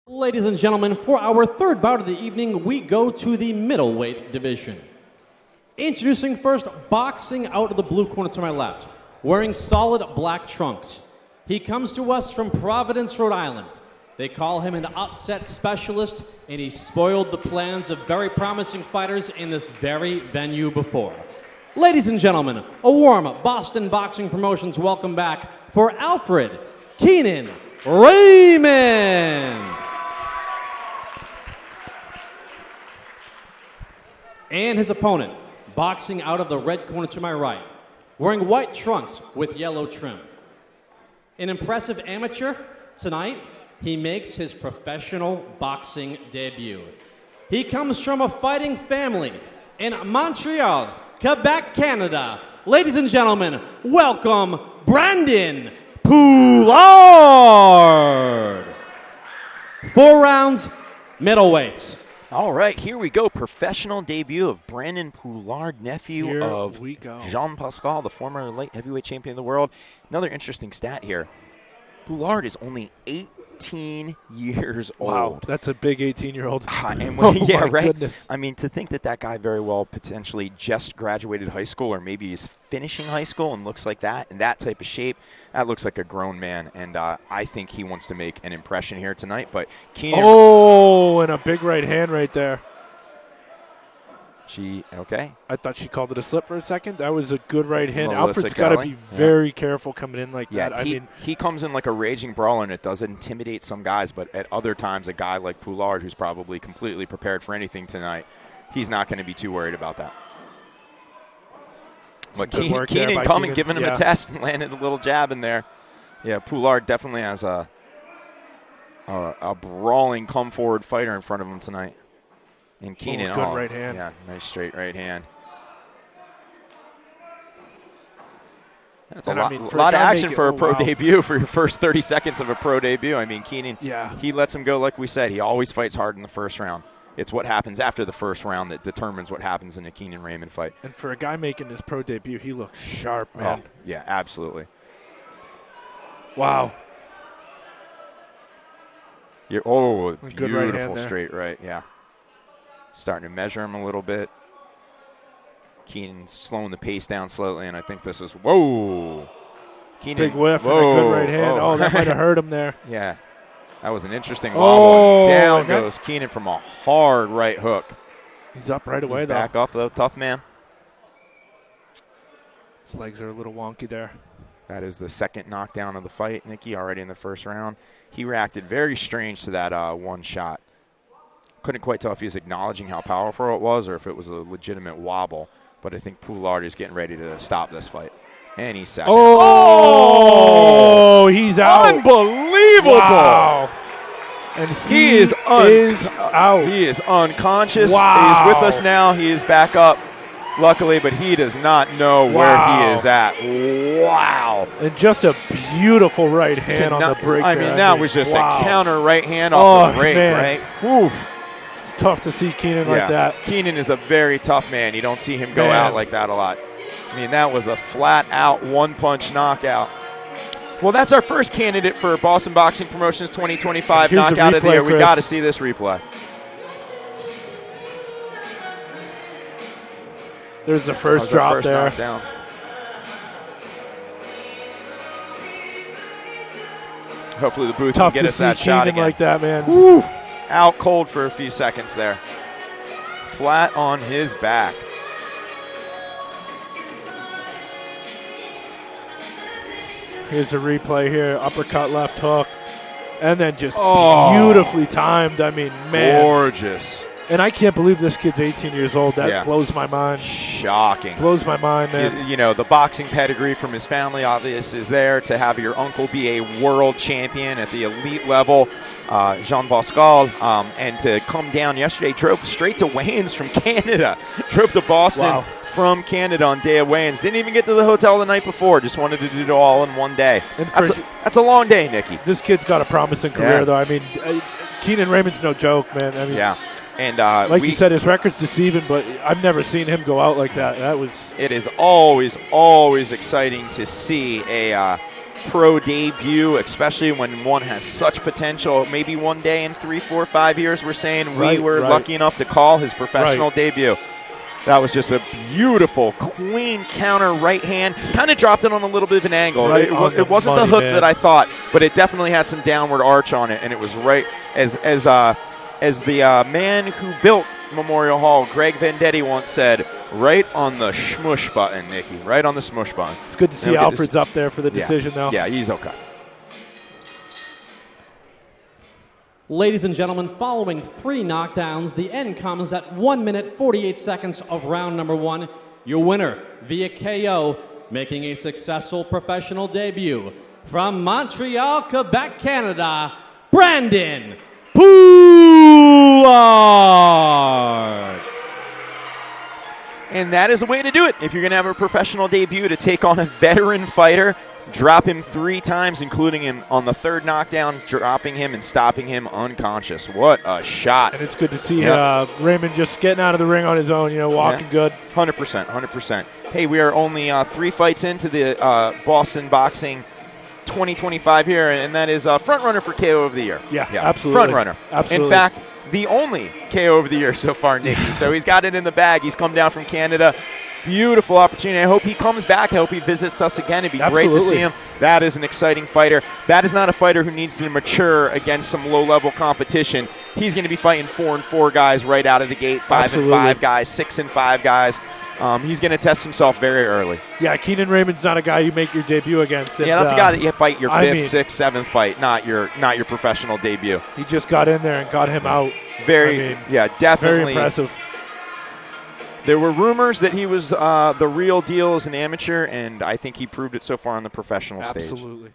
Ladies and gentlemen, for our third bout of the evening, we go to the middleweight division. Introducing first, boxing out of the blue corner to my left, wearing solid black trunks. He comes to us from Providence, Rhode Island. They call him an upset specialist, and he spoiled the plans of very promising fighters in this very venue before. Ladies and gentlemen, a warm Boston Boxing Promotions welcome back for Alfred, Keenan, Raymond. And his opponent, boxing out of the red corner to my right, wearing white trunks with yellow trim. An impressive amateur, tonight he makes his professional boxing debut. He comes from a fighting family in Montreal, Quebec, Canada. Ladies and gentlemen, welcome Brandon Poulard. 4 rounds, middleweights. All right, here we go. Professional debut of Brandon Poulard, nephew of Jean-Pascal, the former light heavyweight champion of the world. Another interesting stat here. Poulard is only 18 years old. Wow, that's a big 18-year-old. Yeah, right? Goodness. I mean, to think that guy very well potentially just graduated high school, or maybe he's finishing high school and looks like that, in that type of shape, that looks like a grown man. And I think he wants to make an impression here tonight. But Keenan. Oh, and a big right hand right there. Okay. I thought she called it a slip for a second. That was a good right hand. Melissa Alfred's got to Kelly. be very careful coming in like that. He comes in like a raging brawler, and it does intimidate some guys. But at other times, a guy like Poulard, who's probably completely prepared for anything tonight, he's not going to be too worried about that. But Keenan coming, giving him a test, and landed a little jab in there. Yeah, Poulard definitely has a brawling, come-forward fighter in front of him tonight. And Keenan, good right hand. Yeah, nice straight right hand. That's a lot of action for a pro debut, for your first 30 seconds of a pro debut. I mean, Keenan, he lets him go like we said. He always fights hard in the first round. It's what happens after the first round that determines what happens in a Keenan-Raymond fight. And for a guy making his pro debut, he looks sharp, man. Oh, yeah, absolutely. Wow. Beautiful straight right, yeah. Starting to measure him a little bit. Keenan slowing the pace down slightly, and I think this is, whoa. Keenan, big whiff and a good right hand. Oh, that might have hurt him there. Yeah, that was an interesting wobble. Down goes Keenan from a hard right hook. He's up right away, though. Back off, though. Tough man. His legs are a little wonky there. That is the second knockdown of the fight, Nikki, already in the first round. He reacted very strange to that one shot. Couldn't quite tell if he was acknowledging how powerful it was or if it was a legitimate wobble. But I think Poulard is getting ready to stop this fight. And he's second. Oh, he's out. Unbelievable. Wow. And he is out. He is unconscious. Wow. He is with us now. He is back up, luckily, but he does not know where he is at. Wow. And just a beautiful right hand on the break. I mean, that was just a counter right hand off the break, right? Oof. It's tough to see Keenan like that. Keenan is a very tough man. You don't see him go out like that a lot. I mean, that was a flat-out one-punch knockout. Well, that's our first candidate for Boston Boxing Promotions 2025 knockout of the year. We got to see this replay. There's the first drop there. Knockdown. Hopefully the booth can get us that shot again. Like that, man. Woo! Out cold for a few seconds there. Flat on his back. Here's a replay here. Uppercut, left hook. And then just beautifully timed. I mean, man. Gorgeous. And I can't believe this kid's 18 years old. That blows my mind. Shocking. Blows my mind, man. You know, the boxing pedigree from his family, obviously, is there. To have your uncle be a world champion at the elite level, Jean-Pascal, and to come down yesterday, drove straight to weigh-ins from Canada. Drove to Boston from Canada on day of weigh-ins. Didn't even get to the hotel the night before. Just wanted to do it all in one day. That's a long day, Nicky. This kid's got a promising career, though. I mean, Keenan Raymond's no joke, man. I mean, And like you said, his record's deceiving, but I've never seen him go out like that. It is always exciting to see a pro debut, especially when one has such potential. Maybe one day in 3, 4, 5 years, we're saying we were lucky enough to call his professional debut. That was just a beautiful, clean counter right hand. Kind of dropped it on a little bit of an angle. Right it wasn't the hook that I thought, but it definitely had some downward arch on it, and it was right as the man who built Memorial Hall, Greg Vendetti, once said, right on the smush button, Nikki. Right on the smush button. It's good to see Alfred's up there for the decision, though. Yeah, he's okay. Ladies and gentlemen, following 3 knockdowns, the end comes at 1 minute 48 seconds of round number 1. Your winner via KO, making a successful professional debut from Montreal, Quebec, Canada, Brandon Poulard. And that is the way to do it. If you're going to have a professional debut, to take on a veteran fighter, drop him 3 times, including him on the 3rd knockdown, dropping him and stopping him unconscious. What a shot. And it's good to see Raymond just getting out of the ring on his own, walking good. 100%. Hey, we are only 3 fights into the Boston Boxing 2025 here, and that is front runner for KO of the year. Yeah, absolutely. Front runner. Absolutely. In fact, the only KO of the year so far, Nicky. So he's got it in the bag. He's come down from Canada. Beautiful opportunity. I hope he comes back. I hope he visits us again. It'd be great to see him. That is an exciting fighter. That is not a fighter who needs to mature against some low-level competition. He's going to be fighting 4-4 guys right out of the gate, 5-5 guys, 6-5 guys. He's going to test himself very early. Yeah, Keenan Raymond's not a guy you make your debut against. Yeah, that's a guy that you fight your 5th, 6th, 7th fight, not your professional debut. He just got in there and got him out. Definitely. Very impressive. There were rumors that he was the real deal as an amateur, and I think he proved it so far on the professional stage. Absolutely.